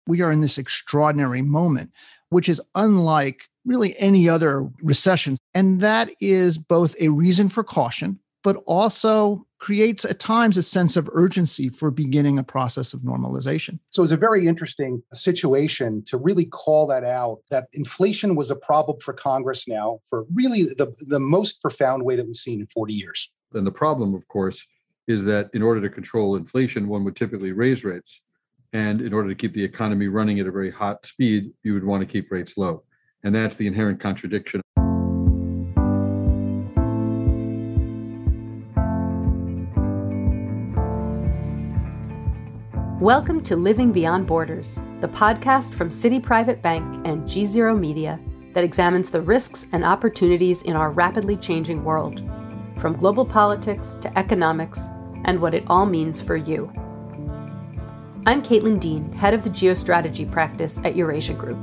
we are in this extraordinary moment, which is unlike really any other recession. And that is both a reason for caution, but also creates at times a sense of urgency for beginning a process of normalization. So it's a very interesting situation to really call that out, that inflation was a problem for Congress now for really the most profound way that we've seen in 40 years. And the problem, of course, is that in order to control inflation, one would typically raise rates. And in order to keep the economy running at a very hot speed, you would want to keep rates low. And that's the inherent contradiction. Welcome to Living Beyond Borders, the podcast from Citi Private Bank and GZERO Media that examines the risks and opportunities in our rapidly changing world, from global politics to economics and what it all means for you. I'm Caitlin Dean, head of the Geostrategy Practice at Eurasia Group.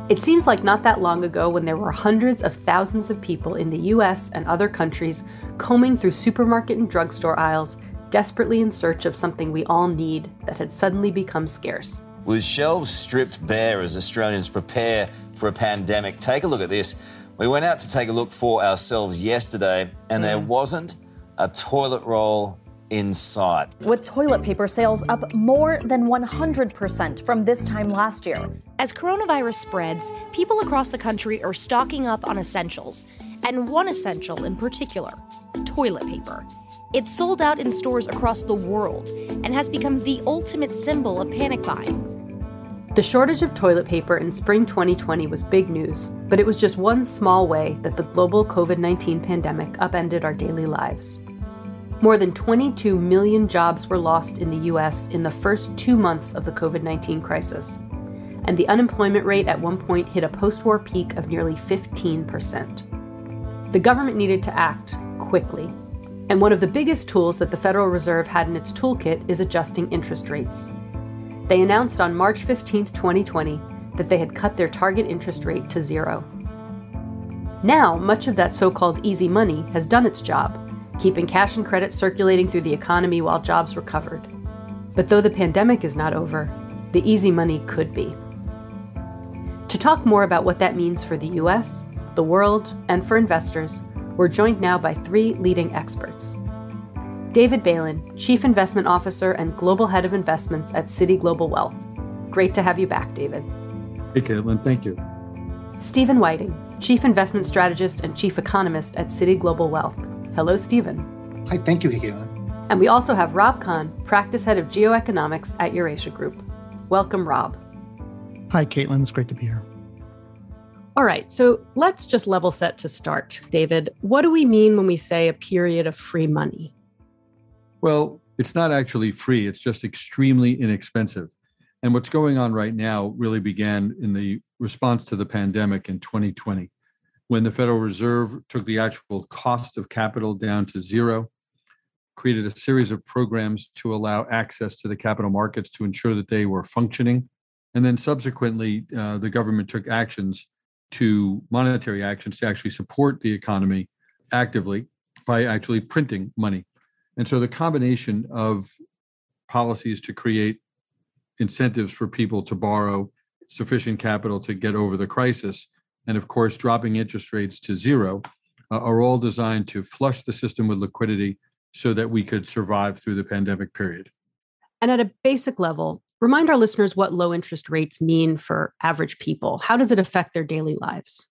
It seems like not that long ago when there were hundreds of thousands of people in the US and other countries combing through supermarket and drugstore aisles, desperately in search of something we all need that had suddenly become scarce. With shelves stripped bare as Australians prepare for a pandemic, take a look at this. We went out to take a look for ourselves yesterday, and there wasn't a toilet roll in sight. With toilet paper sales up more than 100% from this time last year. As coronavirus spreads, people across the country are stocking up on essentials, and one essential in particular, toilet paper. It's sold out in stores across the world and has become the ultimate symbol of panic buying. The shortage of toilet paper in spring 2020 was big news, but it was just one small way that the global COVID-19 pandemic upended our daily lives. More than 22 million jobs were lost in the US in the first 2 months of the COVID-19 crisis, and the unemployment rate at one point hit a post-war peak of nearly 15%. The government needed to act quickly. And one of the biggest tools that the Federal Reserve had in its toolkit is adjusting interest rates. They announced on March 15, 2020, that they had cut their target interest rate to zero. Now, much of that so-called easy money has done its job, keeping cash and credit circulating through the economy while jobs recovered. But though the pandemic is not over, the easy money could be. To talk more about what that means for the US, the world, and for investors, we're joined now by three leading experts. David Bailin, Chief Investment Officer and Global Head of Investments at Citi Global Wealth. Great to have you back, David. Hey, Caitlin, thank you. Steven Wieting, Chief Investment Strategist and Chief Economist at Citi Global Wealth. Hello, Steven. Hi, thank you, Caitlin. And we also have Rob Kahn, Practice Head of Geoeconomics at Eurasia Group. Welcome, Rob. Hi, Caitlin. It's great to be here. All right, so let's just level set to start. David, what do we mean when we say a period of free money? Well, it's not actually free. It's just extremely inexpensive. And what's going on right now really began in the response to the pandemic in 2020, when the Federal Reserve took the actual cost of capital down to zero, created a series of programs to allow access to the capital markets to ensure that they were functioning. And then subsequently, the government took monetary actions to actually support the economy actively by actually printing money. And so the combination of policies to create incentives for people to borrow sufficient capital to get over the crisis, and of course, dropping interest rates to zero, are all designed to flush the system with liquidity so that we could survive through the pandemic period. And at a basic level, remind our listeners what low interest rates mean for average people. How does it affect their daily lives?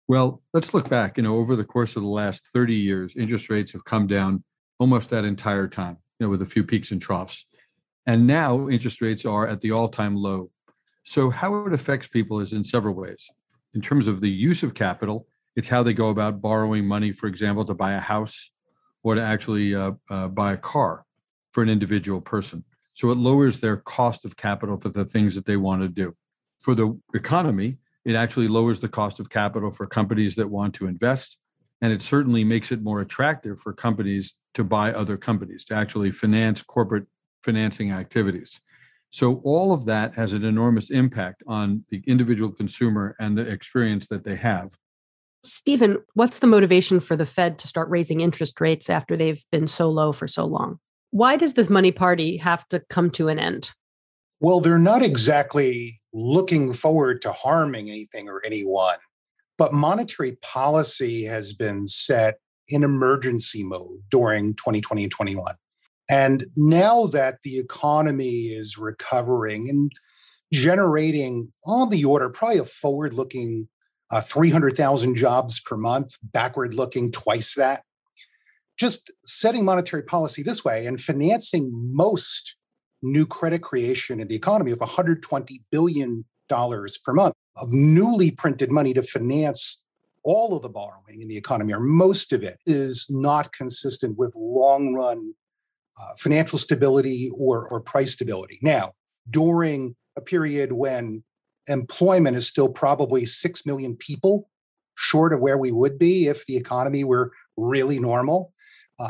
Well, let's look back. Over the course of the last 30 years, interest rates have come down almost that entire time, with a few peaks and troughs. And now interest rates are at the all-time low. So how it affects people is in several ways. In terms of the use of capital, it's how they go about borrowing money, for example, to buy a house or to actually buy a car for an individual person. So it lowers their cost of capital for the things that they want to do. For the economy, it actually lowers the cost of capital for companies that want to invest. And it certainly makes it more attractive for companies to buy other companies, to actually finance corporate financing activities. So all of that has an enormous impact on the individual consumer and the experience that they have. Steven, what's the motivation for the Fed to start raising interest rates after they've been so low for so long? Why does this money party have to come to an end? Well, they're not exactly looking forward to harming anything or anyone, but monetary policy has been set in emergency mode during 2020 and 21. And now that the economy is recovering and generating on the order, probably a forward-looking 300,000 jobs per month, backward-looking twice that, just setting monetary policy this way and financing most new credit creation in the economy of $120 billion per month of newly printed money to finance all of the borrowing in the economy, or most of it, is not consistent with long-run financial stability or price stability. Now, during a period when employment is still probably 6 million people short of where we would be if the economy were really normal,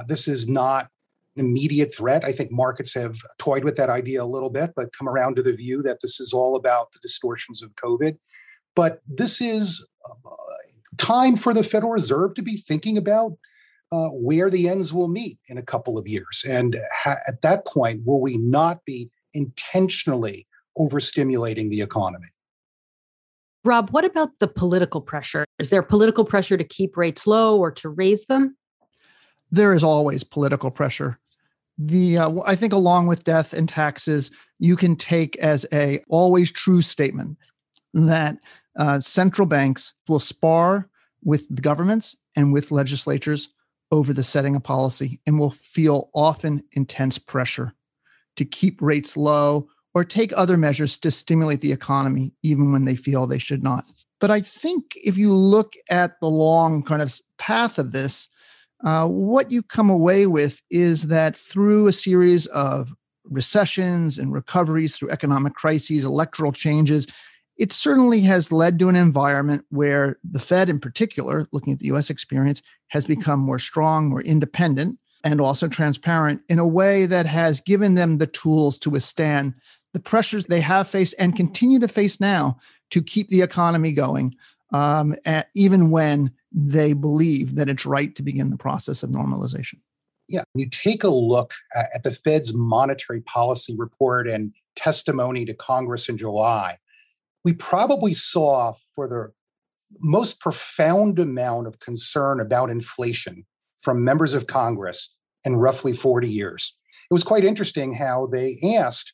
this is not an immediate threat. I think markets have toyed with that idea a little bit, but come around to the view that this is all about the distortions of COVID. But this is time for the Federal Reserve to be thinking about where the ends will meet in a couple of years. And at that point, will we not be intentionally overstimulating the economy? Rob, what about the political pressure? Is there political pressure to keep rates low or to raise them? There is always political pressure. I think along with death and taxes, you can take as a always true statement that central banks will spar with the governments and with legislatures over the setting of policy and will feel often intense pressure to keep rates low or take other measures to stimulate the economy, even when they feel they should not. But I think if you look at the long kind of path of this, what you come away with is that through a series of recessions and recoveries, through economic crises, electoral changes, it certainly has led to an environment where the Fed in particular, looking at the US experience, has become more strong, more independent, and also transparent in a way that has given them the tools to withstand the pressures they have faced and continue to face now to keep the economy going, even when they believe that it's right to begin the process of normalization. Yeah, you take a look at the Fed's monetary policy report and testimony to Congress in July. We probably saw for the most profound amount of concern about inflation from members of Congress in roughly 40 years. It was quite interesting how they asked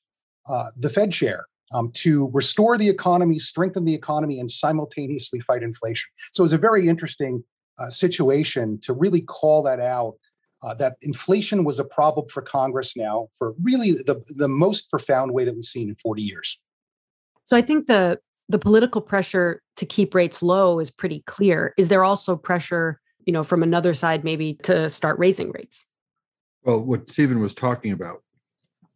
the Fed chair to restore the economy, strengthen the economy, and simultaneously fight inflation. So it was a very interesting situation to really call that out, that inflation was a problem for Congress now for really the most profound way that we've seen in 40 years. So I think the political pressure to keep rates low is pretty clear. Is there also pressure, from another side, maybe to start raising rates? Well, what Steven was talking about,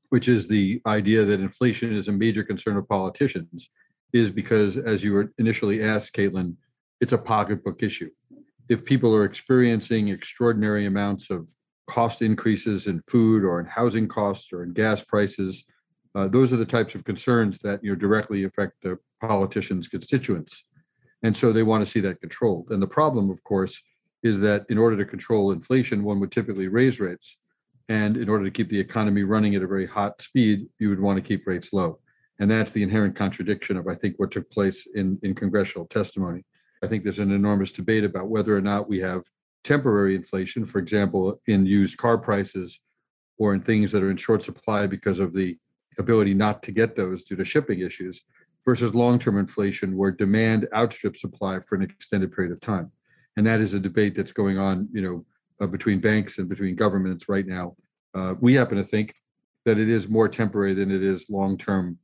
which is the idea that inflation is a major concern of politicians, is because, as you were initially asked, Caitlin, it's a pocketbook issue. If people are experiencing extraordinary amounts of cost increases in food or in housing costs or in gas prices, those are the types of concerns that directly affect the politicians' constituents. And so they want to see that controlled. And the problem, of course, is that in order to control inflation, one would typically raise rates. And in order to keep the economy running at a very hot speed, you would want to keep rates low. And that's the inherent contradiction of, I think, what took place in congressional testimony. I think there's an enormous debate about whether or not we have temporary inflation, for example, in used car prices or in things that are in short supply because of the ability not to get those due to shipping issues, versus long-term inflation where demand outstrips supply for an extended period of time. And that is a debate that's going on, between banks and between governments right now. We happen to think that it is more temporary than it is long-term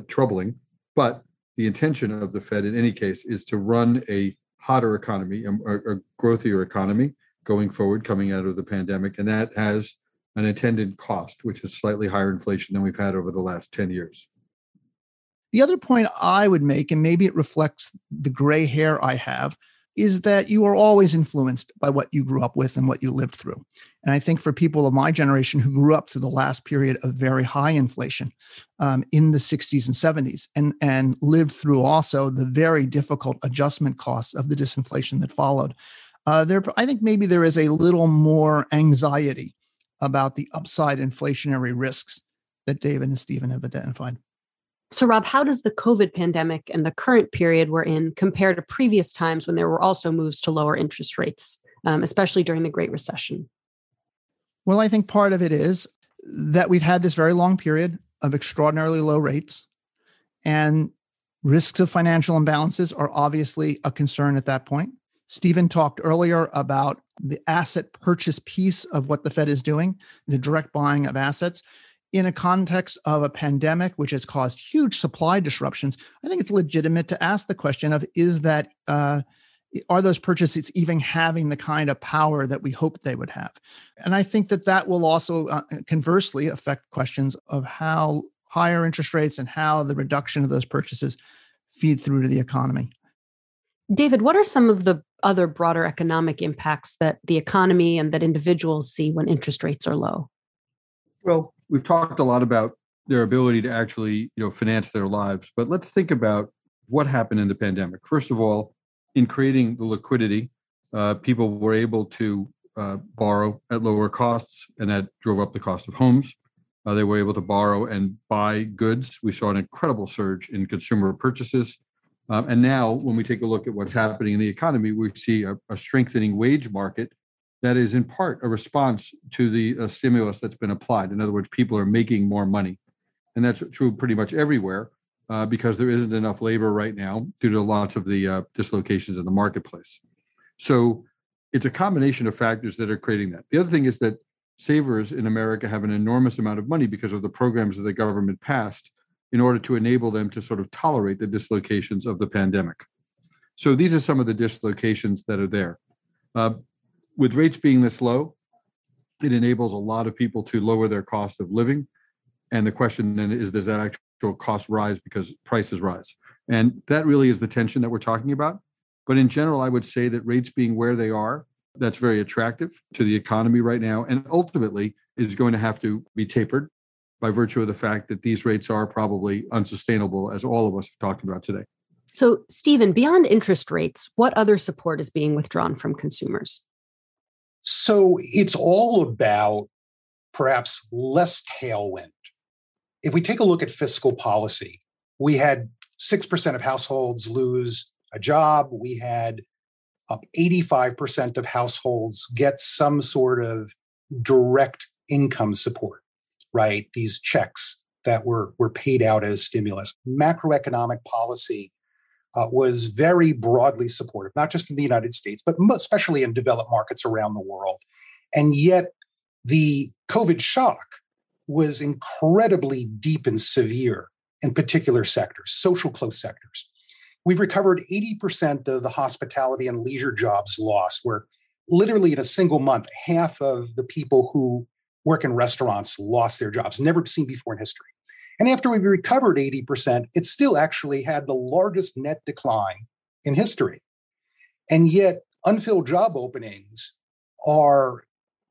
troubling. But the intention of the Fed, in any case, is to run a hotter economy, a growthier economy going forward, coming out of the pandemic. And that has an intended cost, which is slightly higher inflation than we've had over the last 10 years. The other point I would make, and maybe it reflects the gray hair I have, is that you are always influenced by what you grew up with and what you lived through. And I think for people of my generation who grew up through the last period of very high inflation in the 60s and 70s and lived through also the very difficult adjustment costs of the disinflation that followed, I think maybe there is a little more anxiety about the upside inflationary risks that David and Steven have identified. So, Rob, how does the COVID pandemic and the current period we're in compare to previous times when there were also moves to lower interest rates, especially during the Great Recession? Well, I think part of it is that we've had this very long period of extraordinarily low rates, and risks of financial imbalances are obviously a concern at that point. Steven talked earlier about the asset purchase piece of what the Fed is doing, the direct buying of assets. In a context of a pandemic, which has caused huge supply disruptions, I think it's legitimate to ask the question of, are those purchases even having the kind of power that we hoped they would have? And I think that will also conversely affect questions of how higher interest rates and how the reduction of those purchases feed through to the economy. David, what are some of the other broader economic impacts that the economy and that individuals see when interest rates are low? Well, we've talked a lot about their ability to actually, finance their lives, but let's think about what happened in the pandemic. First of all, in creating the liquidity, people were able to borrow at lower costs, and that drove up the cost of homes. They were able to borrow and buy goods. We saw an incredible surge in consumer purchases. And now, when we take a look at what's happening in the economy, we see a strengthening wage market that is in part a response to the stimulus that's been applied. In other words, people are making more money. And that's true pretty much everywhere because there isn't enough labor right now due to lots of the dislocations in the marketplace. So it's a combination of factors that are creating that. The other thing is that savers in America have an enormous amount of money because of the programs that the government passed in order to enable them to sort of tolerate the dislocations of the pandemic. So these are some of the dislocations that are there. With rates being this low, it enables a lot of people to lower their cost of living. And the question then is, does that actual cost rise because prices rise? And that really is the tension that we're talking about. But in general, I would say that rates being where they are, that's very attractive to the economy right now, and ultimately is going to have to be tapered by virtue of the fact that these rates are probably unsustainable, as all of us have talked about today. So, Steven, beyond interest rates, what other support is being withdrawn from consumers? So it's all about perhaps less tailwind. If we take a look at fiscal policy, we had 6% of households lose a job. We had 85% of households get some sort of direct income support, right? These checks that were paid out as stimulus. Macroeconomic policy was very broadly supportive, not just in the United States, but especially in developed markets around the world. And yet the COVID shock was incredibly deep and severe in particular sectors, social close sectors. We've recovered 80% of the hospitality and leisure jobs lost, where literally in a single month, half of the people who work in restaurants lost their jobs, never seen before in history. And after we've recovered 80%, it still actually had the largest net decline in history. And yet unfilled job openings are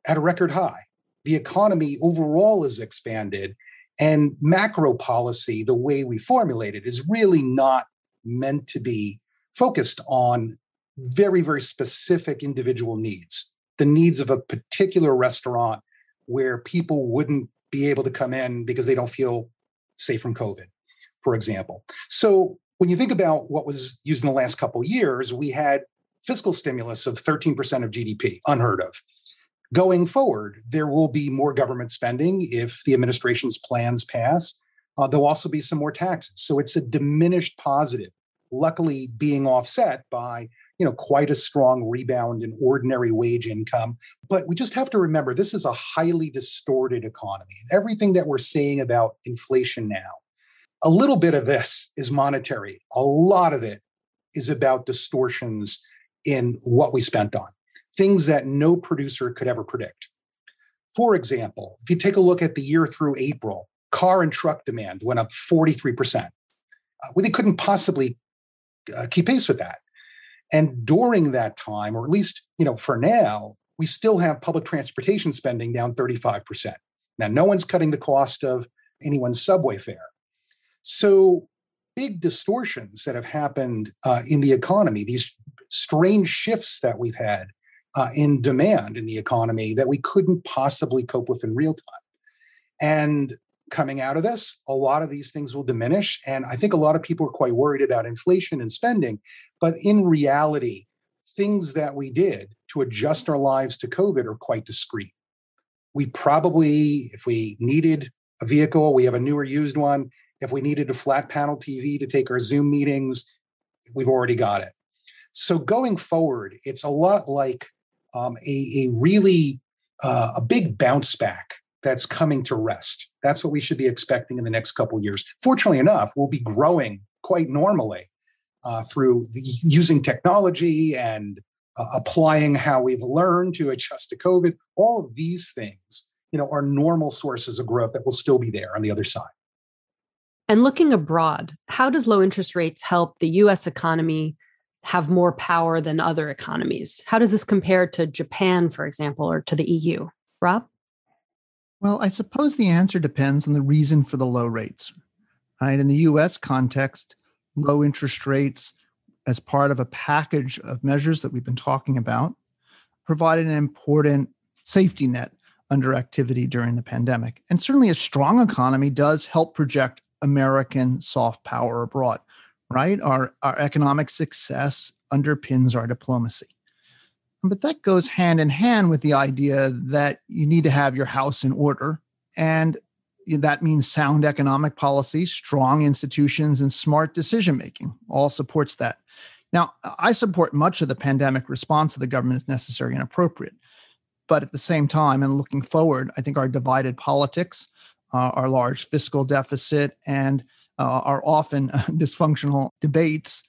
at a record high. The economy overall is expanded, and macro policy, the way we formulate it, is really not meant to be focused on very, very specific individual needs, the needs of a particular restaurant where people wouldn't be able to come in because they don't feel safe from COVID, for example. So when you think about what was used in the last couple of years, we had fiscal stimulus of 13% of GDP, unheard of. Going forward, there will be more government spending if the administration's plans pass. There'll also be some more taxes. So it's a diminished positive, luckily being offset by quite a strong rebound in ordinary wage income. But we just have to remember, this is a highly distorted economy. Everything that we're saying about inflation now, a little bit of this is monetary. A lot of it is about distortions in what we spent on, things that no producer could ever predict. For example, if you take a look at the year through April, car and truck demand went up 43%. They couldn't possibly keep pace with that. And during that time, or at least, for now, we still have public transportation spending down 35%. Now, no one's cutting the cost of anyone's subway fare. So big distortions that have happened in the economy, these strange shifts that we've had in demand in the economy that we couldn't possibly cope with in real time. And coming out of this, a lot of these things will diminish. And I think a lot of people are quite worried about inflation and spending. But in reality, things that we did to adjust our lives to COVID are quite discreet. We probably, if we needed a vehicle, we have a newer used one. If we needed a flat panel TV to take our Zoom meetings, we've already got it. So going forward, it's a lot like a really big bounce back that's coming to rest. That's what we should be expecting in the next couple of years. Fortunately enough, we'll be growing quite normally through using technology and applying how we've learned to adjust to COVID. All of these things, are normal sources of growth that will still be there on the other side. And looking abroad, how does low interest rates help the U.S. economy have more power than other economies? How does this compare to Japan, for example, or to the EU? Rob? Well, I suppose the answer depends on the reason for the low rates. Right? In the U.S. context, low interest rates, as part of a package of measures that we've been talking about, provided an important safety net under activity during the pandemic. And certainly a strong economy does help project American soft power abroad, right? Our economic success underpins our diplomacy. But that goes hand in hand with the idea that you need to have your house in order. And that means sound economic policy, strong institutions, and smart decision-making. All supports that. Now, I support much of the pandemic response of the government is necessary and appropriate. But at the same time, and looking forward, I think our divided politics, our large fiscal deficit, and our often dysfunctional debates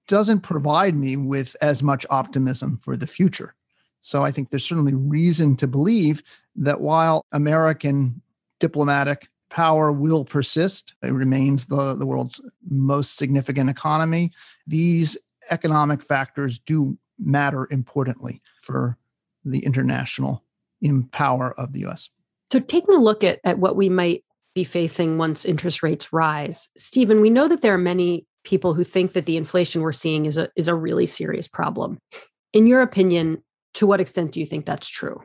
doesn't provide me with as much optimism for the future. So I think there's certainly reason to believe that while American diplomatic power will persist, it remains the world's most significant economy, these economic factors do matter importantly for the international power of the U.S. So taking a look at what we might be facing once interest rates rise, Steven, we know that there are many people who think that the inflation we're seeing is a really serious problem. In your opinion, to what extent do you think that's true?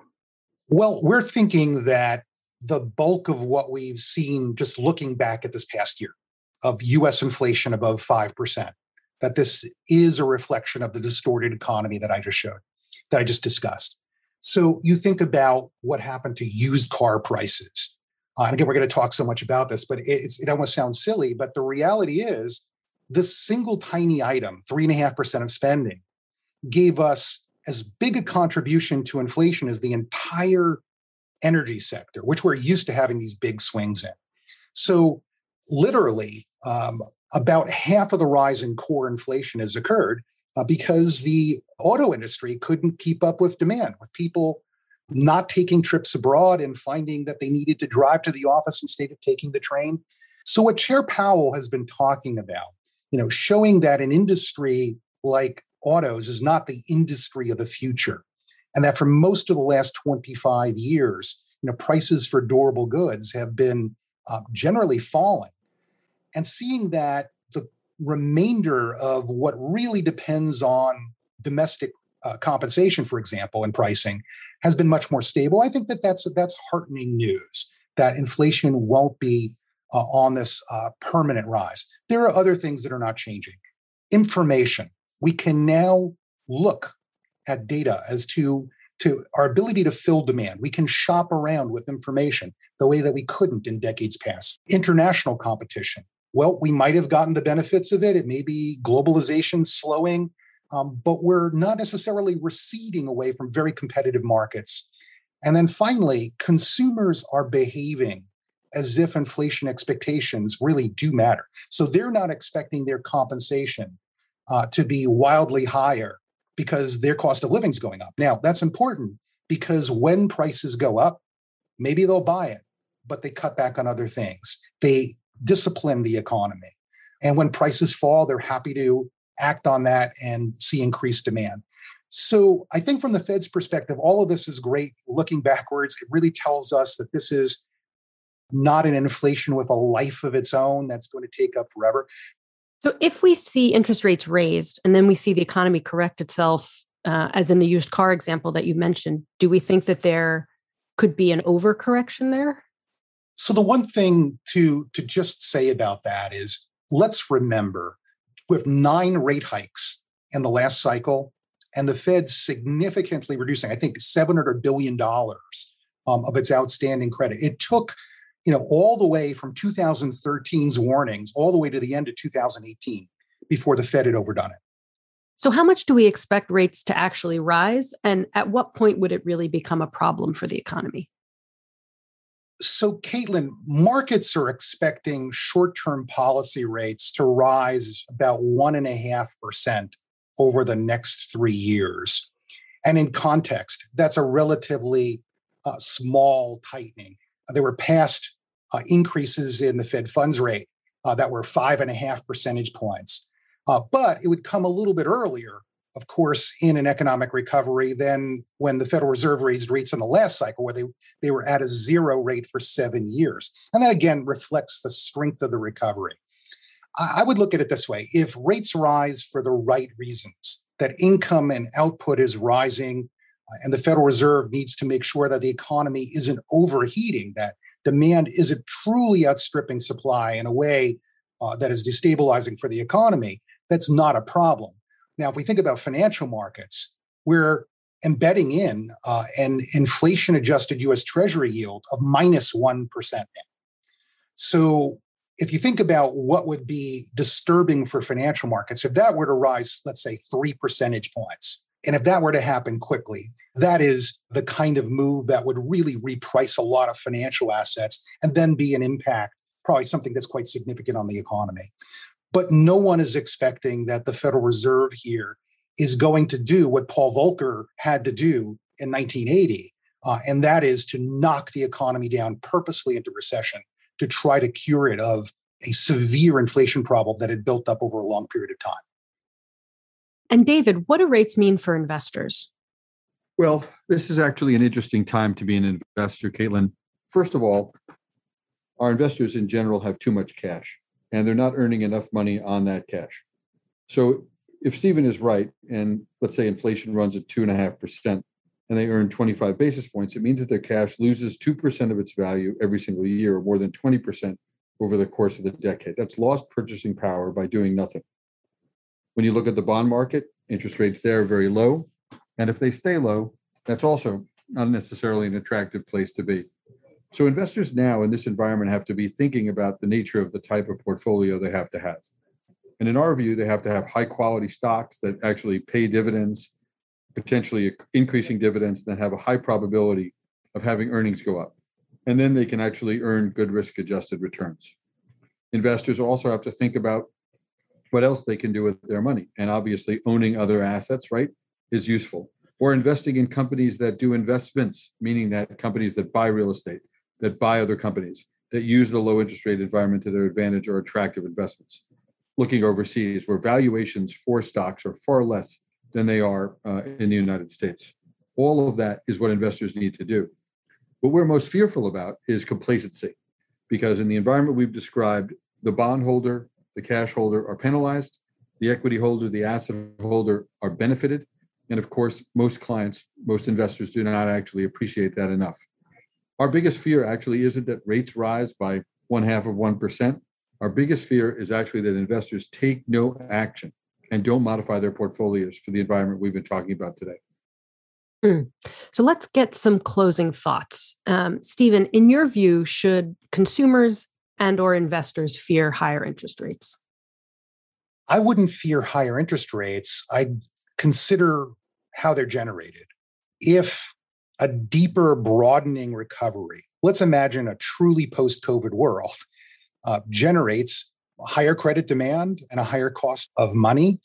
Well, we're thinking that the bulk of what we've seen, just looking back at this past year, of U.S. inflation above 5%, that this is a reflection of the distorted economy that I just discussed. So you think about what happened to used car prices. And again, we're going to talk so much about this, but it almost sounds silly. But the reality is this single tiny item, 3.5% of spending, gave us as big a contribution to inflation as the entire energy sector, which we're used to having these big swings in. So literally, about half of the rise in core inflation has occurred because the auto industry couldn't keep up with demand, with people not taking trips abroad and finding that they needed to drive to the office instead of taking the train. So what Chair Powell has been talking about, showing that an industry like autos is not the industry of the future, and that for most of the last 25 years, prices for durable goods have been generally falling. And seeing that the remainder of what really depends on domestic compensation, for example, and pricing has been much more stable. I think that's heartening news, that inflation won't be on this permanent rise. There are other things that are not changing. Information. We can now look at data as to our ability to fill demand. We can shop around with information the way that we couldn't in decades past. International competition. Well, we might have gotten the benefits of it. It may be globalization slowing, but we're not necessarily receding away from very competitive markets. And then finally, consumers are behaving as if inflation expectations really do matter. So they're not expecting their compensation to be wildly higher because their cost of living is going up. Now, that's important because when prices go up, maybe they'll buy it, but they cut back on other things. They discipline the economy. And when prices fall, they're happy to act on that and see increased demand. So I think from the Fed's perspective, all of this is great. Looking backwards, it really tells us that this is not an inflation with a life of its own that's going to take up forever. So if we see interest rates raised and then we see the economy correct itself, as in the used car example that you mentioned, do we think that there could be an overcorrection there? So the one thing to just say about that is, let's remember, with 9 rate hikes in the last cycle, and the Fed significantly reducing, I think, $700 billion of its outstanding credit. It took, all the way from 2013's warnings all the way to the end of 2018 before the Fed had overdone it. So how much do we expect rates to actually rise? And at what point would it really become a problem for the economy? So, Caitlin, markets are expecting short-term policy rates to rise about 1.5% over the next 3 years. And in context, that's a relatively small tightening. There were past increases in the Fed funds rate that were 5.5 percentage points. But it would come a little bit earlier, of course, in an economic recovery than when the Federal Reserve raised rates in the last cycle, where they were at a 0 rate for 7 years. And that, again, reflects the strength of the recovery. I would look at it this way. If rates rise for the right reasons, that income and output is rising, and the Federal Reserve needs to make sure that the economy isn't overheating, that demand isn't truly outstripping supply in a way that is destabilizing for the economy, that's not a problem. Now, if we think about financial markets, we're embedding in an inflation-adjusted U.S. Treasury yield of minus 1% now. So if you think about what would be disturbing for financial markets, if that were to rise, let's say, 3 percentage points, and if that were to happen quickly, that is the kind of move that would really reprice a lot of financial assets and then be an impact, probably something that's quite significant on the economy. But no one is expecting that the Federal Reserve here is going to do what Paul Volcker had to do in 1980, and that is to knock the economy down purposely into recession to try to cure it of a severe inflation problem that had built up over a long period of time. And David, what do rates mean for investors? Well, this is actually an interesting time to be an investor, Caitlin. First of all, our investors in general have too much cash, and they're not earning enough money on that cash. So if Steven is right, and let's say inflation runs at 2.5%, and they earn 25 basis points, it means that their cash loses 2% of its value every single year, or more than 20% over the course of the decade. That's lost purchasing power by doing nothing. When you look at the bond market, interest rates there are very low. And if they stay low, that's also not necessarily an attractive place to be. So investors now in this environment have to be thinking about the nature of the type of portfolio they have to have. And in our view, they have to have high quality stocks that actually pay dividends, potentially increasing dividends, that have a high probability of having earnings go up. And then they can actually earn good risk-adjusted returns. Investors also have to think about what else they can do with their money. And obviously owning other assets, right, is useful. Or investing in companies that do investments, meaning that companies that buy real estate, that buy other companies, that use the low interest rate environment to their advantage, are attractive investments. Looking overseas, where valuations for stocks are far less than they are in the United States. All of that is what investors need to do. What we're most fearful about is complacency, because in the environment we've described, the bondholder, the cash holder are penalized, the equity holder, the asset holder are benefited. And of course, most clients, most investors do not actually appreciate that enough. Our biggest fear actually isn't that rates rise by 0.5%. Our biggest fear is actually that investors take no action and don't modify their portfolios for the environment we've been talking about today. So let's get some closing thoughts. Steven, in your view, should consumers and or investors fear higher interest rates? I wouldn't fear higher interest rates. I'd consider how they're generated. If a deeper, broadening recovery, let's imagine a truly post-COVID world, generates higher credit demand and a higher cost of money,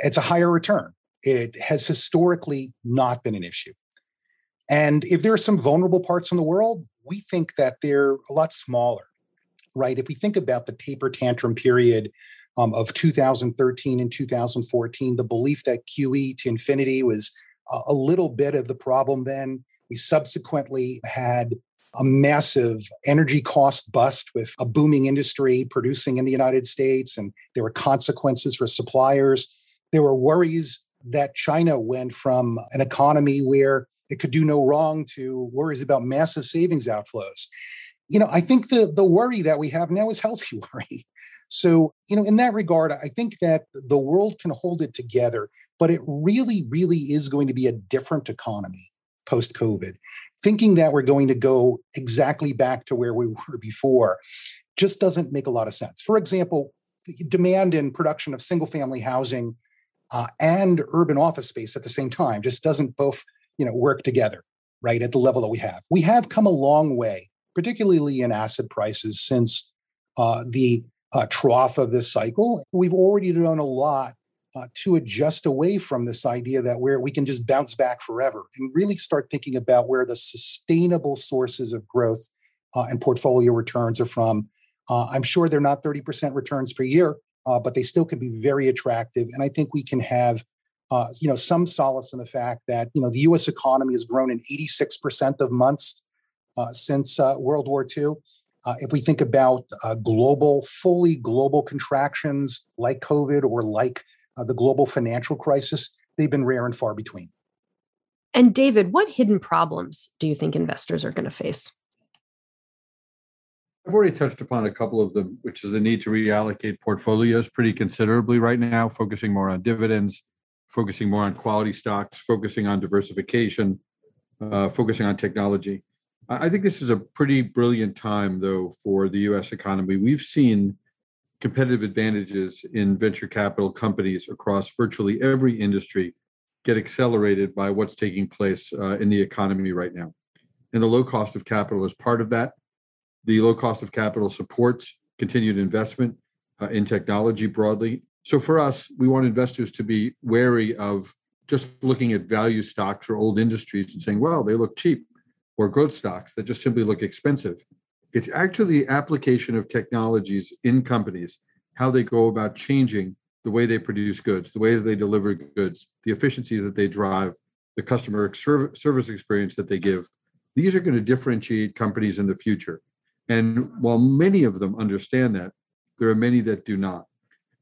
it's a higher return. It has historically not been an issue. And if there are some vulnerable parts in the world, we think that they're a lot smaller, right? If we think about the taper tantrum period of 2013 and 2014, the belief that QE to infinity was a little bit of the problem then. We subsequently had a massive energy cost bust with a booming industry producing in the United States, and there were consequences for suppliers. There were worries that China went from an economy where it could do no wrong to worries about massive savings outflows. I think the worry that we have now is healthy worry. So, in that regard, I think that the world can hold it together, but it really, really is going to be a different economy post-COVID. Thinking that we're going to go exactly back to where we were before just doesn't make a lot of sense. For example, demand and production of single-family housing and urban office space at the same time just doesn't both, work together, right, at the level that we have. We have come a long way, particularly in asset prices since the trough of this cycle. We've already done a lot to adjust away from this idea that we can just bounce back forever and really start thinking about where the sustainable sources of growth and portfolio returns are from. I'm sure they're not 30% returns per year, but they still can be very attractive. And I think we can have, some solace in the fact that, the U.S. economy has grown in 86% of months since World War II. If we think about fully global contractions like COVID or like the global financial crisis, they've been rare and far between. And David, what hidden problems do you think investors are going to face? I've already touched upon a couple of them, which is the need to reallocate portfolios pretty considerably right now, focusing more on dividends, focusing more on quality stocks, focusing on diversification, focusing on technology. I think this is a pretty brilliant time, though, for the U.S. economy. We've seen competitive advantages in venture capital companies across virtually every industry get accelerated by what's taking place in the economy right now. And the low cost of capital is part of that. The low cost of capital supports continued investment in technology broadly. So for us, we want investors to be wary of just looking at value stocks or old industries and saying, well, they look cheap, or growth stocks that just simply look expensive. It's actually the application of technologies in companies, how they go about changing the way they produce goods, the ways they deliver goods, the efficiencies that they drive, the customer service experience that they give. These are going to differentiate companies in the future. And while many of them understand that, there are many that do not.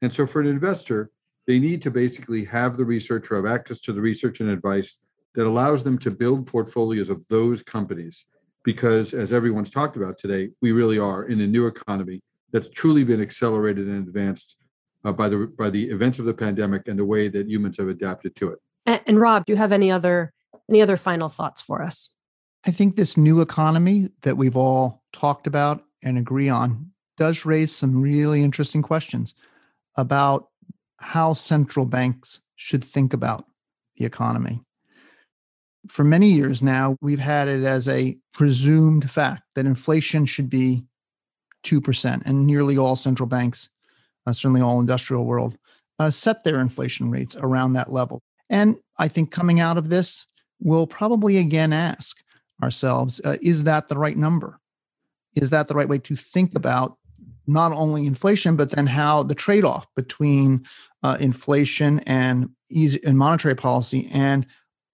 And so for an investor, they need to basically have the research or have access to the research and advice that allows them to build portfolios of those companies. Because as everyone's talked about today, we really are in a new economy that's truly been accelerated and advanced by the events of the pandemic and the way that humans have adapted to it. And Rob, do you have any other final thoughts for us? I think this new economy that we've all talked about and agree on does raise some really interesting questions about how central banks should think about the economy. For many years now, we've had it as a presumed fact that inflation should be 2%, and nearly all central banks, certainly all industrial world, set their inflation rates around that level. And I think coming out of this, we'll probably again ask ourselves, is that the right number? Is that the right way to think about not only inflation, but then how the trade-off between inflation and monetary policy and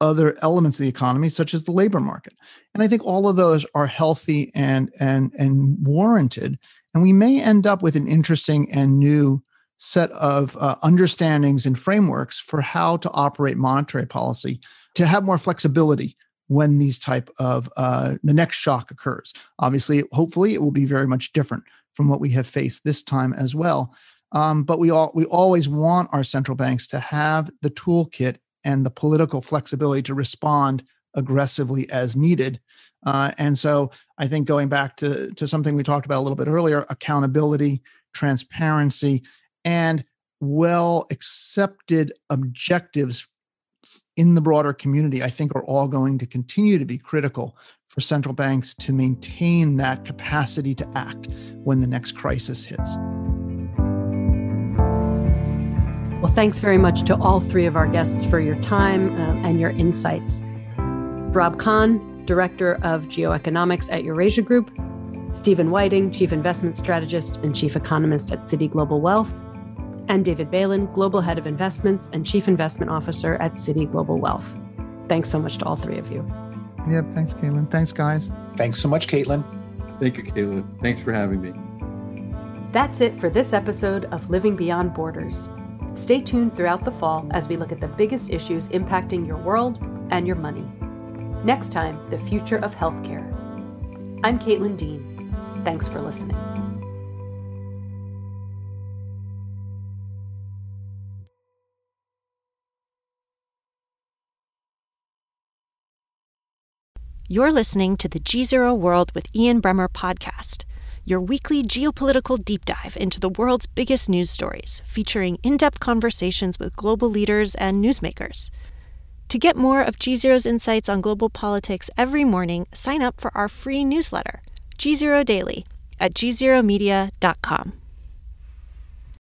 other elements of the economy, such as the labor market. And I think all of those are healthy and warranted. And we may end up with an interesting and new set of understandings and frameworks for how to operate monetary policy to have more flexibility when these type of the next shock occurs. Obviously, hopefully, it will be very much different from what we have faced this time as well. But we always want our central banks to have the toolkit and the political flexibility to respond aggressively as needed. And so I think going back to something we talked about a little bit earlier, accountability, transparency, and well-accepted objectives in the broader community, I think are all going to continue to be critical for central banks to maintain that capacity to act when the next crisis hits. Well, thanks very much to all three of our guests for your time and your insights. Rob Kahn, Director of Geoeconomics at Eurasia Group, Steven Wieting, Chief Investment Strategist and Chief Economist at Citi Global Wealth, and David Bailin, Global Head of Investments and Chief Investment Officer at Citi Global Wealth. Thanks so much to all three of you. Yep, thanks, Caitlin. Thanks, guys. Thanks so much, Caitlin. Thank you, Caitlin. Thanks for having me. That's it for this episode of Living Beyond Borders. Stay tuned throughout the fall as we look at the biggest issues impacting your world and your money. Next time, the future of healthcare. I'm Caitlin Dean. Thanks for listening. You're listening to the GZERO World with Ian Bremmer podcast, your weekly geopolitical deep dive into the world's biggest news stories, featuring in-depth conversations with global leaders and newsmakers. To get more of GZERO's insights on global politics every morning, sign up for our free newsletter, GZERO Daily, at gzeromedia.com.